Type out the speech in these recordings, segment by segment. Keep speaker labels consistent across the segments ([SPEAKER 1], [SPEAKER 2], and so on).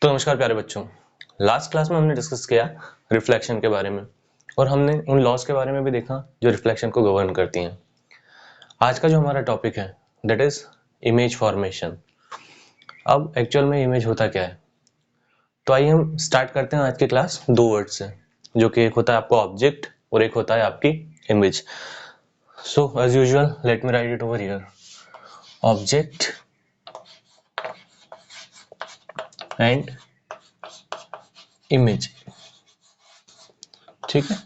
[SPEAKER 1] तो नमस्कार प्यारे बच्चों, लास्ट क्लास में हमने डिस्कस किया रिफ्लेक्शन के बारे में और हमने उन लॉज के बारे में भी देखा जो रिफ्लेक्शन को गवर्न करती हैं। आज का जो हमारा टॉपिक है दैट इज इमेज फॉर्मेशन। अब एक्चुअल में इमेज होता क्या है, तो आइए हम स्टार्ट करते हैं आज की क्लास दो वर्ड से, जो कि एक होता है आपका ऑब्जेक्ट और एक होता है आपकी image. So as usual let me write it over here, object and image. ठीक है,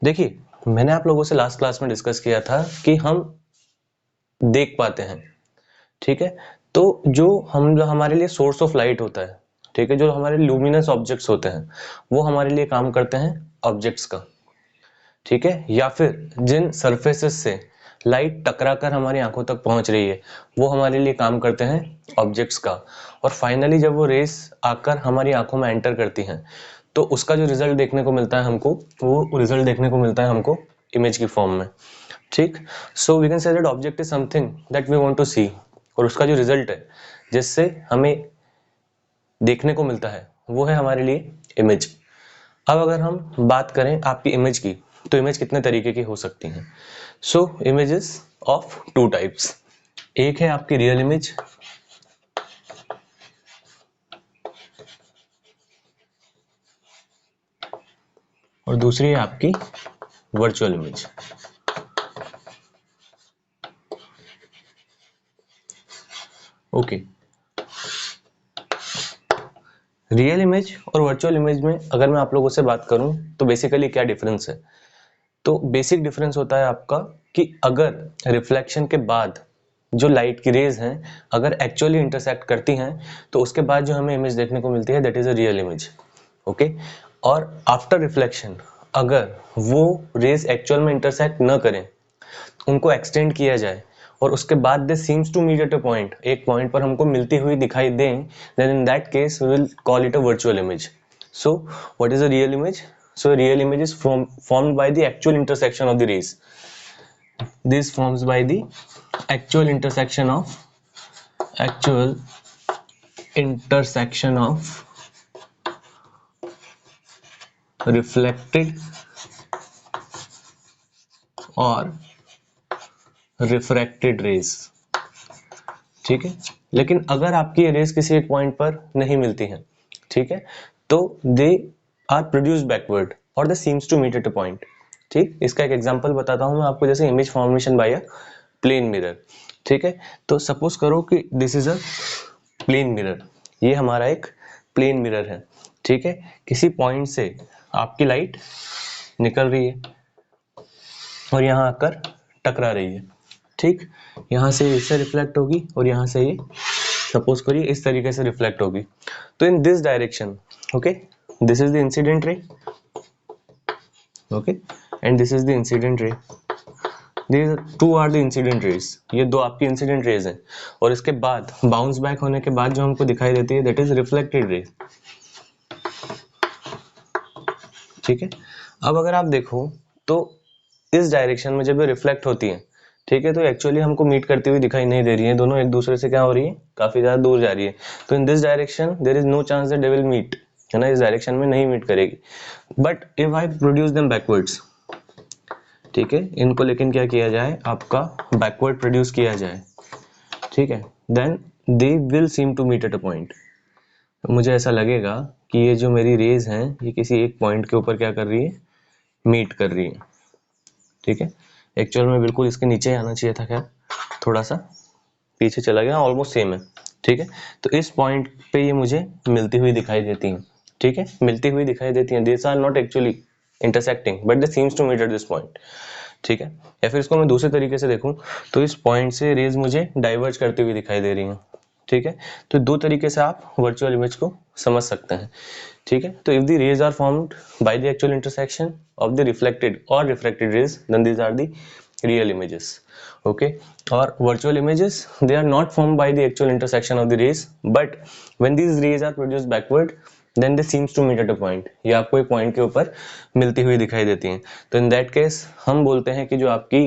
[SPEAKER 1] देखिए मैंने आप लोगों से लास्ट क्लास में डिस्कस किया था कि हम देख पाते हैं, ठीक है। तो जो हमारे लिए सोर्स ऑफ लाइट होता है, ठीक है, जो हमारे ल्यूमिनस ऑब्जेक्ट्स होते हैं वो हमारे लिए काम करते हैं ऑब्जेक्ट्स का, ठीक है। या फिर जिन सरफेसेस से लाइट टकरा कर हमारी आंखों तक पहुंच रही है वो हमारे लिए काम करते हैं ऑब्जेक्ट्स का। और फाइनली जब वो रेस आकर हमारी आंखों में एंटर करती हैं तो उसका जो रिजल्ट देखने को मिलता है हमको, वो रिजल्ट देखने को मिलता है हमको इमेज की फॉर्म में, ठीक। So we can say that object is something that we want to see, और उसका जो रिजल्ट है जिससे हमें देखने को मिलता है वो है हमारे लिए इमेज। अब अगर हम बात करें आपकी इमेज की, तो इमेज कितने तरीके की हो सकती हैं। सो इमेजेस ऑफ टू टाइप्स, एक है आपकी रियल इमेज और दूसरी है आपकी virtual image. Okay, real image और वर्चुअल इमेज में अगर मैं आप लोगों से बात करूं तो बेसिकली क्या डिफरेंस है, तो बेसिक डिफरेंस होता है आपका कि अगर रिफ्लेक्शन के बाद जो लाइट की रेज हैं अगर एक्चुअली इंटरसेक्ट करती हैं तो उसके बाद जो हमें इमेज देखने को मिलती है that is a real image, okay. और आफ्टर रिफ्लेक्शन अगर वो रेज एक्चुअल में इंटरसेक्ट न करें, उनको एक्सटेंड किया जाए और उसके बाद they seems to meet at a point, एक पॉइंट पर हमको मिलती हुई दिखाई दें, then in that case we will call it a virtual image. So what is a real image? So a real image is formed by the actual intersection of the rays. This forms by the actual intersection of reflected और refracted rays, ठीक है। लेकिन अगर आपकी raise किसी एक point पर नहीं मिलती हैं, ठीक है, तो दे आर प्रोड्यूस्ड बैकवर्ड और they seems to meet at a point, ठीक। इसका एक एग्जांपल बताता हूं मैं आपको, जैसे image formation by a plane mirror, ठीक है। तो सपोज करो कि this is a plane mirror, ये हमारा एक प्लेन मिरर है, ठीक है। किसी पॉइंट से आपकी लाइट निकल रही है और यहाँ आकर टकरा रही है, ठीक। यहाँ से इससे रिफ्लेक्ट होगी और यहाँ से ये सपोज करिए इस तरीके से रिफ्लेक्ट होगी। तो in this direction, okay, this is the incident रे, okay, and this is the incident रे। These two are the incident rays, ये दो आपकी इंसिडेंट रेज हैं और इसके बाद बाउंस बैक होने के बाद जो हमको दिखाई देती है दैट इज रिफ्लेक्टेड रे, ठीक है। अब अगर आप देखो तो इस डायरेक्शन में जब ये रिफ्लेक्ट होती है, ठीक है, तो एक्चुअली हमको मीट करती हुई दिखाई नहीं दे रही है, दोनों एक दूसरे से क्या हो रही है, काफी ज्यादा दूर जा रही है। तो in this direction there is no chance that they will meet, है ना, इस डायरेक्शन में नहीं मीट करेगी। But if I produce them backwards, ठीक है, इनको लेकिन क्या किया जाए, आपका बैकवर्ड प्रोड्यूस किया जाए, ठीक है, then they will seem to meet at a point. मुझे ऐसा लगेगा कि ये जो मेरी रेज हैं ये किसी एक पॉइंट के ऊपर क्या कर रही है, मीट कर रही है, ठीक है। एक्चुअल में बिल्कुल इसके नीचे आना चाहिए था, खैर थोड़ा सा पीछे चला गया, ऑलमोस्ट सेम है, ठीक है। तो इस पॉइंट पे ये मुझे मिलती हुई दिखाई देती हैं, ठीक है, मिलती हुई दिखाई देती हैं। This are not actually intersecting but they seems to meet at this point, ठीक है। या फिर इसको मैं दूसरे तरीके से देखूं तो इस पॉइंट से रेज मुझे डाइवर्ज करती हुई दिखाई दे रही हैं, ठीक है। तो दो तरीके से आप वर्चुअल इमेज को समझ सकते हैं, ठीक है। तो if the rays are formed by the actual intersection of the reflected और refracted rays then these are the real images, okay, or virtual images, they are not formed by the actual intersection of the rays, but when these rays are produced backward then they seems to meet at a point, ये आपको एक point के ऊपर मिलती हुई दिखाई देती हैं। तो इन दैट केस हम बोलते हैं कि जो आपकी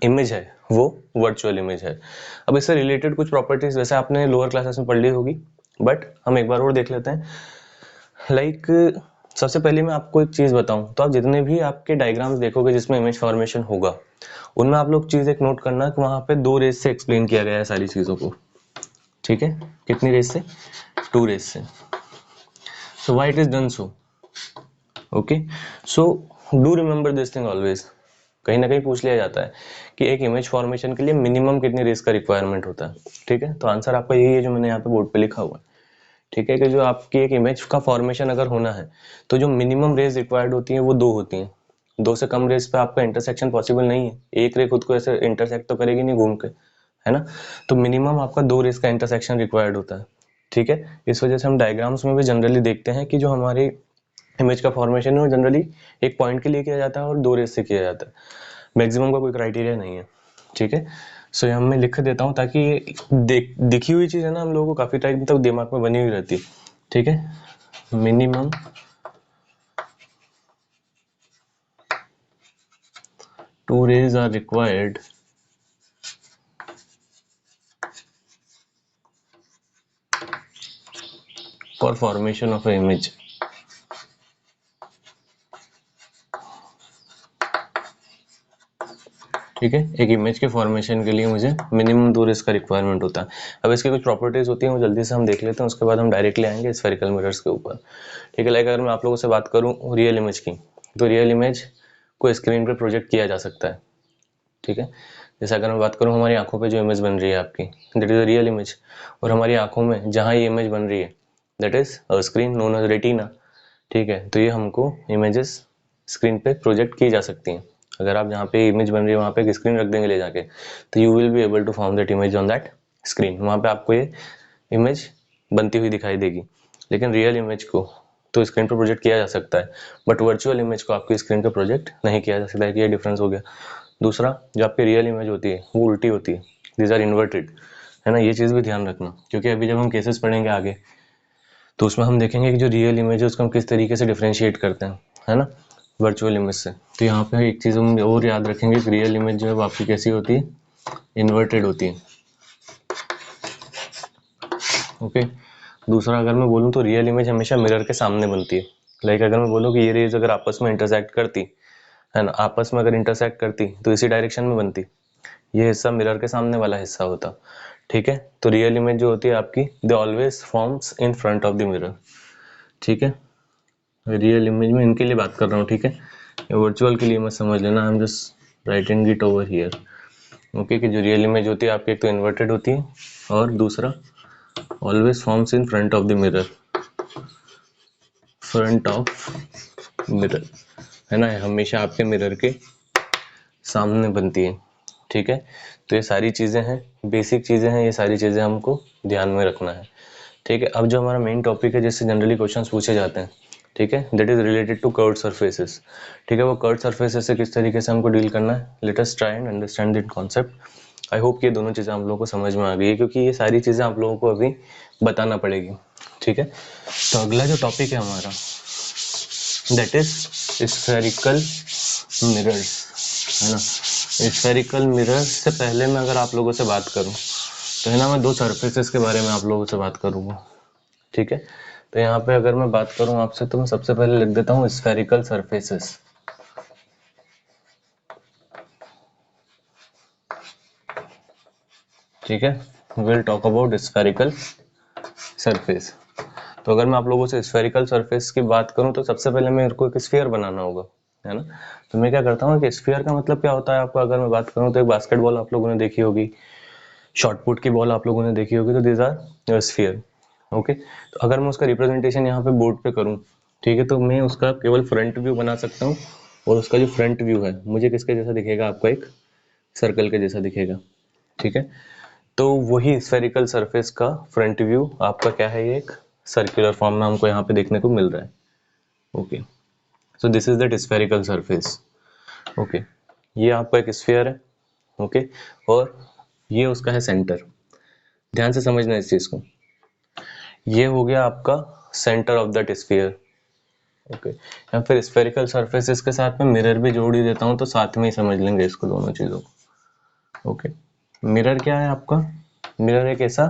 [SPEAKER 1] इमेज है वो वर्चुअल इमेज है। अब इससे रिलेटेड कुछ प्रॉपर्टीज वैसे आपने लोअर क्लासेस में पढ़ ली होगी, बट हम एक बार और देख लेते हैं। लाइक सबसे पहले मैं आपको एक चीज बताऊं तो आप जितने भी आपके डायग्राम्स देखोगे जिसमें इमेज फॉर्मेशन होगा, उनमें आप लोग चीज एक नोट करना कि वहां पे 2 रेस से एक्सप्लेन किया गया है सारी चीजों को। ठीक है, कितनी रेस से? 2 रेस से। So why it is done so? Okay, so do remember this thing always. कहीं ना कहीं पूछ लिया जाता है कि एक इमेज फॉर्मेशन के लिए मिनिमम कितनी रेस का रिक्वायरमेंट होता है। ठीक है, तो आंसर आपका यही है जो मैंने यहाँ पे बोर्ड पे लिखा हुआ है। ठीक है, कि जो आपकी एक इमेज का फॉर्मेशन अगर होना है तो जो मिनिमम रेस रिक्वायर्ड होती है वो 2 होती हैं। 2 से कम रेस पे आपका इंटरसेक्शन पॉसिबल नहीं है। एक रे खुद को ऐसे इंटरसेक्ट तो करेगी नहीं घूम के, है ना। तो मिनिमम आपका 2 रेस का इंटरसेक्शन रिक्वायर्ड होता है। ठीक है, इस वजह से हम डायग्राम्स में भी जनरली देखते हैं कि जो हमारी इमेज का फॉर्मेशन है वो जनरली एक पॉइंट के लिए किया जाता है और 2 रेस से किया जाता है। मैक्सिमम का कोई क्राइटेरिया नहीं है। ठीक है, सो यहाँ मैं लिख देता हूँ ताकि दिखी हुई चीज है ना हम लोगों को काफी टाइम तक दिमाग में बनी हुई रहती है। ठीक है, minimum 2 rays are required for formation of an image। ठीक है, एक इमेज के फॉर्मेशन के लिए मुझे मिनिमम 2 रेस का रिक्वायरमेंट होता है। अब इसकी कुछ प्रॉपर्टीज होती हैं वो जल्दी से हम देख लेते हैं, उसके बाद हम डायरेक्टली आएंगे स्फेरिकल मिरर्स के ऊपर। ठीक है, लाइक अगर मैं आप लोगों से बात करूं रियल इमेज की, तो रियल इमेज को स्क्रीन पे प्रोजेक्ट किया जा सकता है। ठीक है, जैसे अगर मैं बात करूं हमारी आंखों पे जो इमेज बन रही है आपकी, that is a real image. और हमारी आंखों में जहां ये इमेज बन रही है that is a screen known as retina. ठीक है, तो ये हमको इमेजेस स्क्रीन पे प्रोजेक्ट की जा सकती हैं। अगर आप जहाँ पे इमेज बन रही है वहाँ पे एक स्क्रीन रख देंगे ले जाके, तो you will be able to form that image on that screen. वहाँ पे आपको ये इमेज बनती हुई दिखाई देगी। लेकिन रियल इमेज को तो स्क्रीन पर प्रोजेक्ट किया जा सकता है, बट वर्चुअल इमेज को आपकी स्क्रीन पर प्रोजेक्ट नहीं किया जा सकता है। कि ये डिफरेंस हो गया। दूसरा, जो आपकी रियल इमेज होती है वो उल्टी होती है, दीज आर इन्वर्टेड, है ना। ये चीज़ भी ध्यान रखना, क्योंकि अभी जब हम केसेस पढ़ेंगे आगे तो उसमें हम देखेंगे कि जो रियल इमेज है उसको हम किस तरीके से डिफरेंशिएट करते हैं, है ना, वर्चुअल इमेज से। तो यहाँ पे एक चीज़ हम और याद रखेंगे कि रियल इमेज जो है वो आपकी कैसी होती है, इन्वर्टेड होती है। ओके, दूसरा अगर मैं बोलूँ तो रियल इमेज हमेशा मिरर के सामने बनती है। लाइक अगर मैं बोलूँ कि ये रेज अगर आपस में इंटरसेक्ट करती, है ना, आपस में अगर इंटरसेक्ट करती तो इसी डायरेक्शन में बनती। ये हिस्सा मिरर के सामने वाला हिस्सा होता। ठीक है, तो रियल इमेज जो होती है आपकी they always forms in front of the mirror. ठीक है, रियल इमेज में इनके लिए बात कर रहा हूँ। ठीक है, वर्चुअल के लिए मत समझ लेना, I am just writing it over here. Okay, कि जो रियल इमेज होती है आपकी एक तो इन्वर्टेड होती है और दूसरा always forms in front of the mirror, front of mirror, है ना, हमेशा आपके मिरर के सामने बनती है। ठीक है, तो ये सारी चीज़ें हैं, बेसिक चीज़ें हैं, ये सारी चीज़ें हमको ध्यान में रखना है। ठीक है, अब जो हमारा मेन टॉपिक है जिससे जनरली क्वेश्चंस पूछे जाते हैं, ठीक है, that is related to curved surfaces. ठीक है, वो कर्व्ड सरफेसेस से किस तरीके से हमको डील करना है, let us try and understand that concept. I hope ये दोनों चीज़ें आप लोगों को समझ में आ गई है, क्योंकि ये सारी चीज़ें आप लोगों को अभी बताना पड़ेगी। ठीक है, तो अगला जो टॉपिक है हमारा दैट इज स्फेरिकल मिरर्स, है ना। स्फेरिकल मिरर से पहले मैं अगर आप लोगों से बात करूं तो, है ना, मैं 2 सरफेसेस के बारे में आप लोगों से बात करूंगा। ठीक है, तो यहाँ पे अगर मैं बात करूं आपसे तो मैं सबसे पहले लिख देता हूँ स्फेरिकल सरफेसेस। ठीक है, will talk about spherical surface. तो अगर मैं आप लोगों से स्फेरिकल सरफेस की बात करूं तो सबसे पहले मेरे को एक स्फीयर बनाना होगा, है ना। तो मैं क्या करता हूँ कि स्फीयर का मतलब क्या होता है आपको अगर मैं बात करूँ तो एक बास्केटबॉल आप लोगों ने देखी होगी, शॉर्ट पुट की बॉल आप लोगों ने देखी होगी, तो दिस आर स्फीयर। ओके, तो अगर मैं उसका रिप्रेजेंटेशन यहाँ पे बोर्ड पे करूँ, ठीक है, तो मैं उसका केवल फ्रंट व्यू बना सकता हूँ, और उसका जो फ्रंट व्यू है मुझे किसके जैसा दिखेगा, आपको एक सर्कल के जैसा दिखेगा। ठीक है, तो वही स्फेरिकल सरफेस का फ्रंट व्यू आपका क्या है, ये एक सर्कुलर फॉर्म में हमको यहाँ पे देखने को मिल रहा है। Okay, so this is that spherical surface. Okay, ये आपका एक स्फीयर है। ओके, और ये उसका है सेंटर। ध्यान से समझना इस चीज को, ये हो गया आपका centre of that sphere. Okay, या फिर स्फेरिकल सरफेसेस के साथ में मिरर भी जोड़ ही देता हूँ तो साथ में ही समझ लेंगे इसको दोनों चीजों को। ओके, मिरर क्या है आपका, मिरर एक ऐसा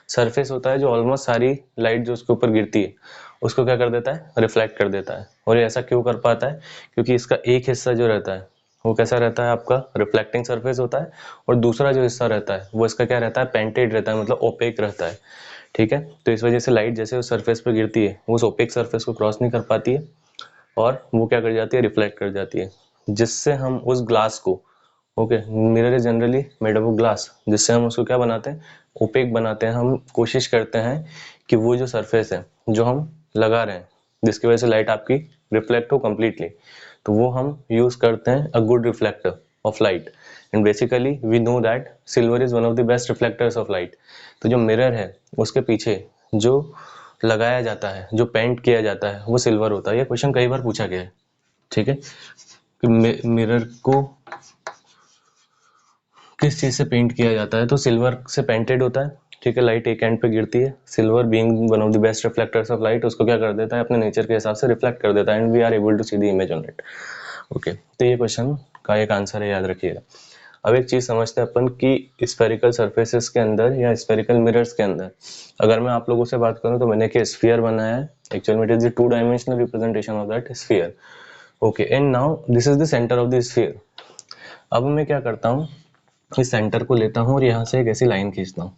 [SPEAKER 1] सरफेस होता है जो ऑलमोस्ट सारी लाइट जो उसके ऊपर गिरती है उसको क्या कर देता है, रिफ्लेक्ट कर देता है। और ये ऐसा क्यों कर पाता है, क्योंकि इसका एक हिस्सा जो रहता है वो कैसा रहता है, आपका रिफ्लेक्टिंग सरफेस होता है, और दूसरा जो हिस्सा रहता है वो इसका क्या रहता है, पेंटेड रहता है, मतलब ओपेक रहता है। ठीक है, तो इस वजह से लाइट जैसे उस सरफेस पर गिरती है वो उस ओपेक सरफेस को क्रॉस नहीं कर पाती है और वो क्या कर जाती है, रिफ्लेक्ट कर जाती है, जिससे हम उस ग्लास को, okay, mirror is generally made of glass, जिससे हम उसको क्या बनाते हैं, ओपेक बनाते हैं। हम कोशिश करते हैं कि वो जो सरफेस है जो हम लगा रहे हैं जिसकी वजह से लाइट आपकी रिफ्लेक्ट हो कंप्लीटली, तो वो हम यूज करते हैं a good reflector of light. And basically we know that silver is one of the best reflectors of light. तो जो मिरर है उसके पीछे जो लगाया जाता है, जो पेंट किया जाता है, वो सिल्वर होता है। ये क्वेश्चन कई बार पूछा गया है। ठीक है, कि मिरर को किस चीज से पेंट किया जाता है, तो सिल्वर से पेंटेड होता है। ठीक है, लाइट एक एंड पे गिरती है, silver being one of the best reflectors of light उसको क्या कर देता है, अपने नेचर के हिसाब से रिफ्लेक्ट कर देता है, and we are able to see the image on it. Okay, तो ये क्वेश्चन का एक आंसर है, याद रखिएगा। अब एक चीज समझते हैं अपन कि स्फेरिकल सरफेसेस के अंदर या स्फेरिकल मिरर्स के अंदर अगर मैं आप लोगों से बात करूं तो मैंने एक स्फीयर बनाया है। Actually it is the two dimensional representation of that sphere. Okay, and now this is the centre of the sphere. अब मैं क्या करता हूँ, इस सेंटर को लेता हूँ और यहाँ से एक ऐसी लाइन खींचता हूँ।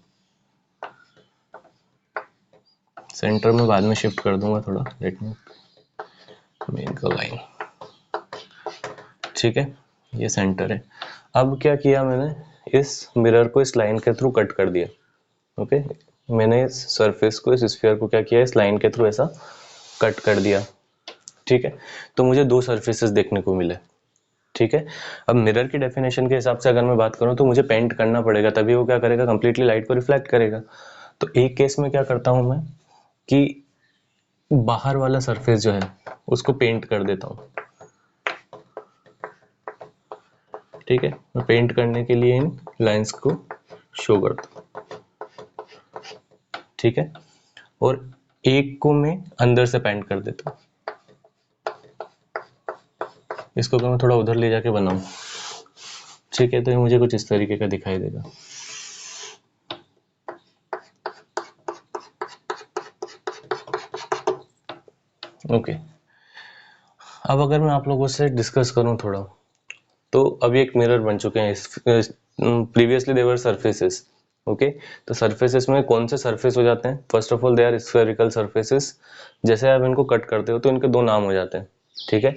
[SPEAKER 1] सेंटर में बाद में शिफ्ट कर दूंगा थोड़ा, let me make a line. ठीक है, ये सेंटर है। अब क्या किया मैंने, इस मिरर को इस लाइन के थ्रू कट कर दिया। ओके, मैंने इस सरफेस को, इस स्फीयर को क्या किया, इस लाइन के थ्रू ऐसा कट कर दिया। ठीक है, तो मुझे दो सरफेसेस देखने को मिले। ठीक है, अब मिरर की डेफिनेशन के हिसाब से अगर मैं बात करूं तो मुझे पेंट करना पड़ेगा, तभी वो क्या करेगा, कंप्लीटली लाइट को रिफ्लेक्ट करेगा। तो एक केस में क्या करता हूं मैं कि बाहर वाला सरफेस जो है उसको पेंट कर देता हूं। ठीक है, मैं पेंट करने के लिए इन लाइंस को शो करता हूं। ठीक है, और एक को मैं अंदर से पेंट कर देता हूं। इसको अगर मैं थोड़ा उधर ले जाके बनाऊं, ठीक है, तो ये मुझे कुछ इस तरीके का दिखाई देगा। ओके, अब अगर मैं आप लोगों से डिस्कस करूं थोड़ा, तो अभी एक मिरर बन चुके हैं। प्रीवियसली देवर सरफेसेस। ओके, तो सरफेसेस में कौन से सरफेस हो जाते हैं, first of all they are spherical surfaces. जैसे आप इनको कट करते हो तो इनके दो नाम हो जाते हैं। ठीक है,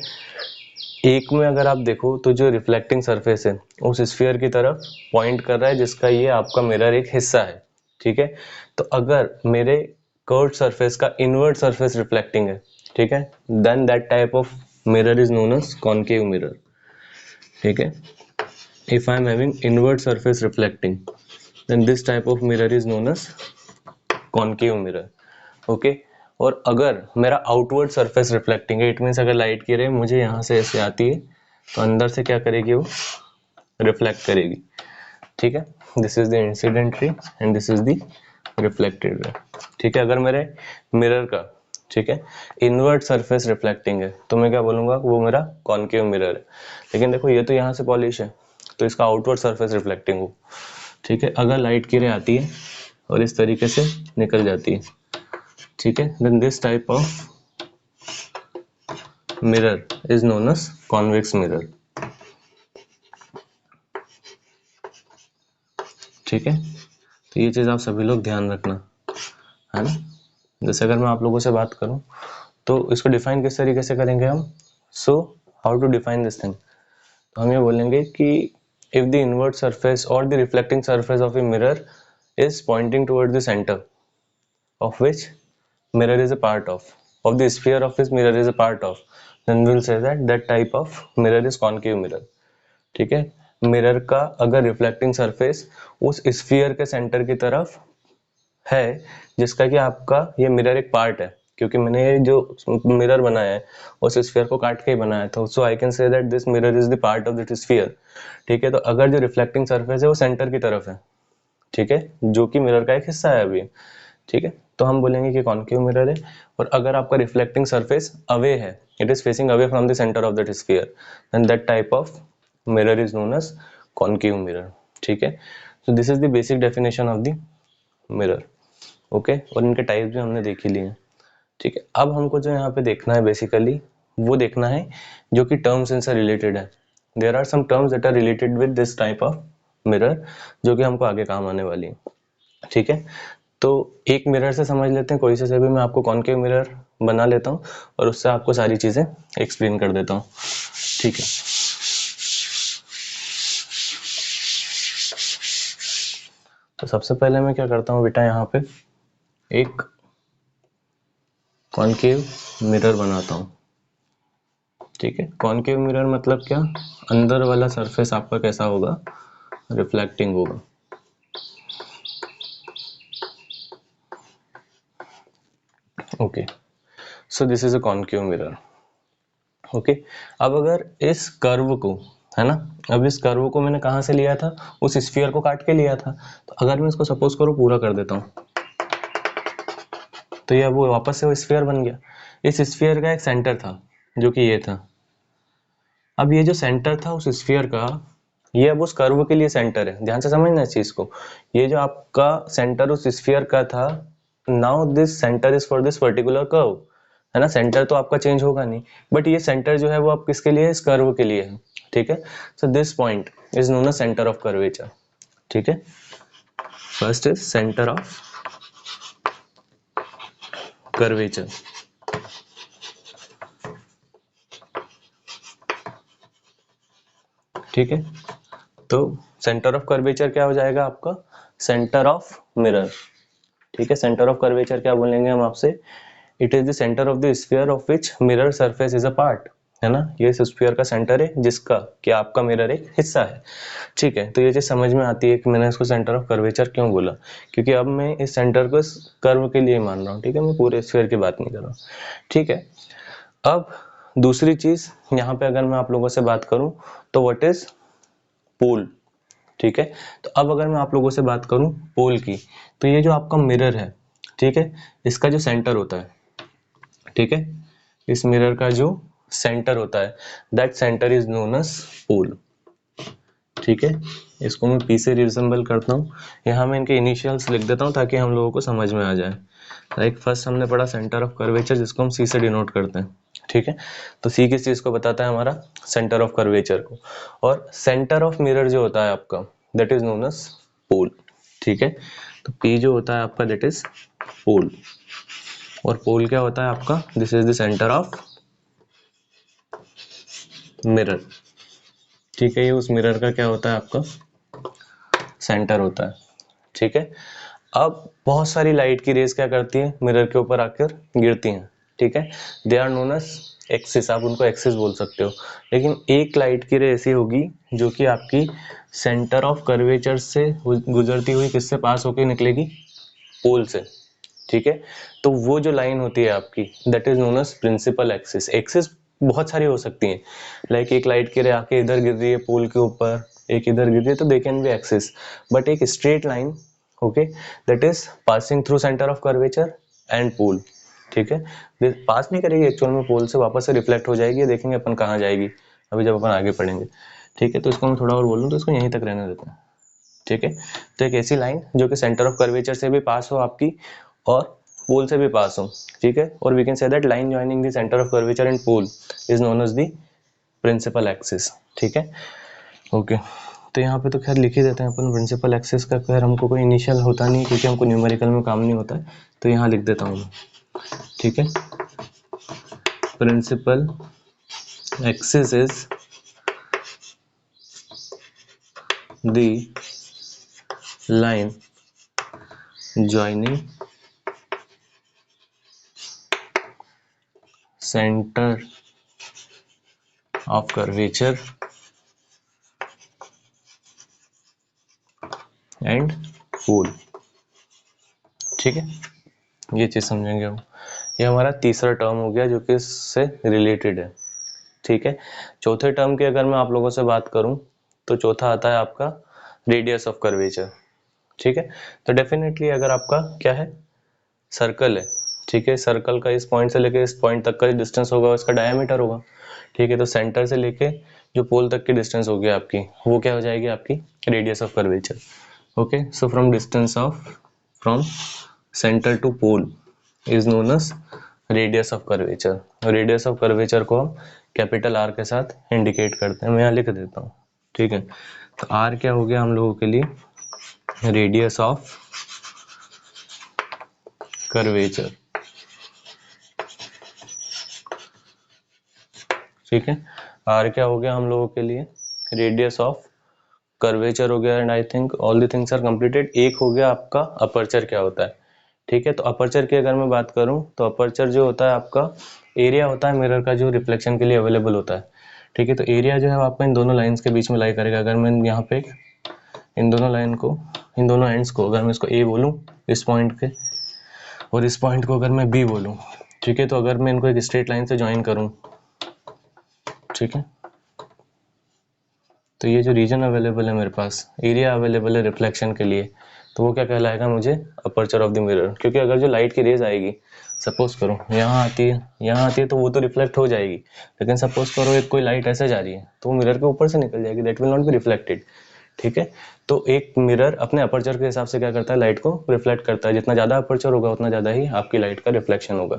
[SPEAKER 1] एक में अगर आप देखो तो जो रिफ्लेक्टिंग सरफेस है उस स्फीयर की तरफ पॉइंट कर रहा है, जिसका ये आपका मिरर एक हिस्सा है। ठीक है, तो अगर मेरे कर्व्ड सरफेस का इनवर्ट सरफेस रिफ्लेक्टिंग है, ठीक है, then that type of mirror is known as concave mirror. ठीक है, if I am having inward surface reflecting, then this type of mirror is known as concave mirror. Okay, और अगर मेरा outward surface reflecting है, it means अगर light की रे मुझे यहाँ से ऐसे आती है तो अंदर से क्या करेगी, वो रिफ्लेक्ट करेगी। ठीक है, दिस इज द इंसिडेंट रे and this is the reflected ray. ठीक है, अगर मेरे मिरर का, ठीक है, इनवर्ट सरफेस रिफ्लेक्टिंग है तो मैं क्या बोलूंगा, वो मेरा कॉनकेव मिरर है। लेकिन देखो ये तो यहाँ से पॉलिश है तो इसका आउटवर्ड सरफेस रिफ्लेक्टिंग हो। ठीक है, अगर लाइट की रे आती है और इस तरीके से निकल जाती है, ठीक है, then this type of mirror is known as convex mirror. ठीक है, तो ये चीज आप सभी लोग ध्यान रखना, है ना। जैसे अगर मैं आप लोगों से बात करूं तो इसको डिफाइन किस तरीके से करेंगे हम, so how to define this thing. तो हम ये बोलेंगे कि if the inward surface or the reflecting surface of a mirror is pointing towards the center of which mirror is a part of the sphere of which mirror is a part of, then we'll say that that type of mirror is concave mirror. ठीक है, mirror का अगर reflecting surface उस sphere के centre की तरफ है, जिसका कि आपका ये मिरर एक पार्ट है, क्योंकि मैंने ये जो मिरर बनाया है उस स्फीयर को काट के ही बनाया था, so I can say that this mirror is the part of that sphere. ठीक है, तो अगर जो रिफ्लेक्टिंग सरफेस है वो सेंटर की तरफ है, ठीक है, जो कि मिरर का एक हिस्सा है अभी। ठीक है, तो हम बोलेंगे कि कॉनकेव मिरर है। और अगर आपका रिफ्लेक्टिंग सरफेस अवे है, it is facing away from the centre of that sphere, then that type of mirror is known as concave mirror. ठीक है, so this is the basic definition of the mirror. Okay, और इनके types भी हमने देख ही लिए हैं, ठीक है। अब हमको जो यहाँ पे देखना है बेसिकली वो देखना है जो कि टर्म्स इनसे रिलेटेड है। There are some terms that are related with this type of mirror, जो कि हमको आगे काम आने वाली है, ठीक है। तो एक मिरर से समझ लेते हैं, कोई से भी मैं आपको कॉनकेव मिरर बना लेता हूँ और उससे आपको सारी चीजें एक्सप्लेन कर देता हूँ, ठीक है। तो सबसे पहले मैं क्या करता हूँ बेटा, यहाँ पे एक कॉनकेव मिरर बनाता हूँ, ठीक है। कॉनकेव मिरर मतलब क्या, अंदर वाला सरफेस आपका कैसा होगा, रिफ्लेक्टिंग होगा, okay. So this is a concave mirror, okay. अब अगर इस कर्व को, है ना, अब इस कर्व को मैंने कहाँ से लिया था, उस स्फीयर को काट के लिया था। तो अगर मैं इसको सपोज करो पूरा कर देता हूँ, तो ये वो वापस से वो स्फीयर बन गया। इस स्फीयर का एक सेंटर था जो कि ये था। अब ये जो सेंटर था उस स्फीयर का, ये अब उस कर्व के लिए सेंटर है, ध्यान से समझना इस चीज को। ये जो आपका सेंटर उस स्फीयर का था, now this centre is for this particular curve, है ना। सेंटर तो आपका चेंज होगा नहीं, बट ये सेंटर जो है वो आप किसके लिए है, इस कर्व के लिए है, ठीक है। So this point is known as centre of curvature, ठीक है। First is centre of curvature, ठीक है। तो सेंटर ऑफ कर्वेचर क्या हो जाएगा आपका, सेंटर ऑफ मिरर, ठीक है। सेंटर ऑफ कर्वेचर क्या बोलेंगे हम आपसे, it is the centre of the sphere of which mirror surface is a part, है ना। ये स्फीयर का सेंटर है जिसका कि आपका मिरर एक हिस्सा है, ठीक है। तो ये चीज समझ में आती है कि मैंने इसको सेंटर ऑफ कर्वेचर क्यों बोला, क्योंकि अब मैं इस सेंटर को इस कर्व के लिए मान रहा हूँ, ठीक है। मैं पूरे स्फीयर की बात नहीं कर रहा हूँ, ठीक है। अब दूसरी चीज यहाँ पे अगर मैं आप लोगों से बात करूं तो व्हाट इज पोल, ठीक है। तो अब अगर मैं आप लोगों से बात करूं पोल की, तो ये जो आपका मिरर है, ठीक है, इसका जो सेंटर होता है, ठीक है, इस मिरर का जो सेंटर होता है, that centre is known as pole, ठीक है। इसको मैं पी से रिजेंबल करता हूँ, यहाँ मैं इनके इनिशियल्स लिख देता हूँ ताकि हम लोगों को समझ में आ जाए। लाइक फर्स्ट हमने पढ़ा सेंटर ऑफ कर्वेचर, जिसको हम सी से डिनोट करते हैं, ठीक है। तो सी किस चीज को बताता है, हमारा सेंटर ऑफ कर्वेचर को। और सेंटर ऑफ मिरर जो होता है आपका, that is known as pole, ठीक है। तो पी जो होता है आपका, दैट इज पोल, और पोल क्या होता है आपका, this is the centre of mirror, ठीक है। ये उस मिरर का क्या होता है, आपका सेंटर होता है, ठीक है। अब बहुत सारी लाइट की रेज क्या करती है, मिरर के ऊपर आकर गिरती हैं, ठीक है। They are known as axis, आप उनको एक्सिस बोल सकते हो। लेकिन एक लाइट की रे ऐसी होगी जो कि आपकी सेंटर ऑफ कर्वेचर से गुजरती हुई किससे पास होकर निकलेगी, पोल से, ठीक है। तो वो जो लाइन होती है आपकी, that is known as principal axis. Axis बहुत सारी हो सकती हैं, लाइक एक लाइट की रे आके इधर गिर रही है पोल के ऊपर, एक इधर गिर रही है, तो they can be axis. But एक straight line, okay, that is passing through centre of curvature and pole, ठीक है। पास नहीं करेगी एक्चुअल में पोल से, वापस से रिफ्लेक्ट हो जाएगी, देखेंगे अपन कहाँ जाएगी अभी जब अपन आगे पढ़ेंगे, ठीक है। तो इसको मैं थोड़ा और बोलूँ तो इसको यहीं तक रहने देते हैं, ठीक है। तो एक ऐसी लाइन जो कि सेंटर ऑफ कर्वेचर से भी पास हो आपकी और पोल से भी पास हो, ठीक है। और we can say that line joining the centre of curvature and pole is known as the principal axis, ठीक है, ओके। तो यहाँ पे तो खैर लिख ही देते हैं अपन प्रिंसिपल एक्सिस का, खैर हमको कोई इनिशियल होता नहीं क्योंकि हमको न्यूमेरिकल में काम नहीं होता है, तो यहाँ लिख देता हूँ मैं, ठीक है। Principal axis is the line joining center of curvature and pole, ठीक है। ये चीज समझेंगे हम। ये हमारा तीसरा टर्म हो गया जो कि इससे रिलेटेड है, ठीक है। चौथे टर्म की अगर मैं आप लोगों से बात करूं तो चौथा आता है आपका रेडियस ऑफ कर्वेचर, ठीक है। तो डेफिनेटली अगर आपका क्या है, सर्कल है, ठीक है, सर्कल का इस पॉइंट से लेके इस पॉइंट तक का डिस्टेंस होगा, उसका डायमीटर होगा, ठीक है। तो सेंटर से लेके जो पोल तक की डिस्टेंस होगी आपकी, वो क्या हो जाएगी आपकी radius of curvature, okay. So from centre to pole is known as radius of curvature. Radius of curvature को हम कैपिटल आर के साथ इंडिकेट करते हैं। मैं यहाँ लिख देता हूँ, ठीक है। तो आर क्या हो गया हम लोगों के लिए, रेडियस ऑफ कर्वेचर, ठीक है। आर क्या हो गया हम लोगों के लिए, रेडियस ऑफ कर्वेचर हो गया। And I think all the things are completed. एक हो गया आपका अपर्चर क्या होता है, ठीक है। तो अपर्चर की अगर मैं बात करूं तो अपर्चर जो होता है आपका एरिया होता है मिरर का जो रिफ्लेक्शन के लिए अवेलेबल होता है, ठीक है। तो एरिया जो है आपका इन दोनों लाइंस के बीच में लाई करेगा। अगर मैं यहाँ पे इन दोनों लाइन को, इन दोनों एंड्स को अगर मैं इसको ए बोलूँ इस पॉइंट के, और इस पॉइंट को अगर मैं बी बोलूँ, ठीक है। तो अगर मैं इनको एक स्ट्रेट लाइन से ज्वाइन करूँ, ठीक है, तो ये जो रीजन अवेलेबल है मेरे पास, एरिया अवेलेबल है रिफ्लेक्शन के लिए, तो वो क्या कहलाएगा मुझे, अपर्चर ऑफ द मिरर। क्योंकि अगर जो लाइट की रेज आएगी, सपोज करो यहाँ आती है, यहाँ आती है, तो वो तो रिफ्लेक्ट हो जाएगी। लेकिन सपोज करो एक कोई लाइट ऐसे जा रही है तो वो मिरर के ऊपर से निकल जाएगी, that will not be reflected, ठीक है। तो एक मिरर अपने अपर्चर के हिसाब से क्या करता है, लाइट को रिफ्लेक्ट करता है। जितना ज़्यादा अपर्चर होगा उतना ज़्यादा ही आपकी लाइट का रिफ्लेक्शन होगा,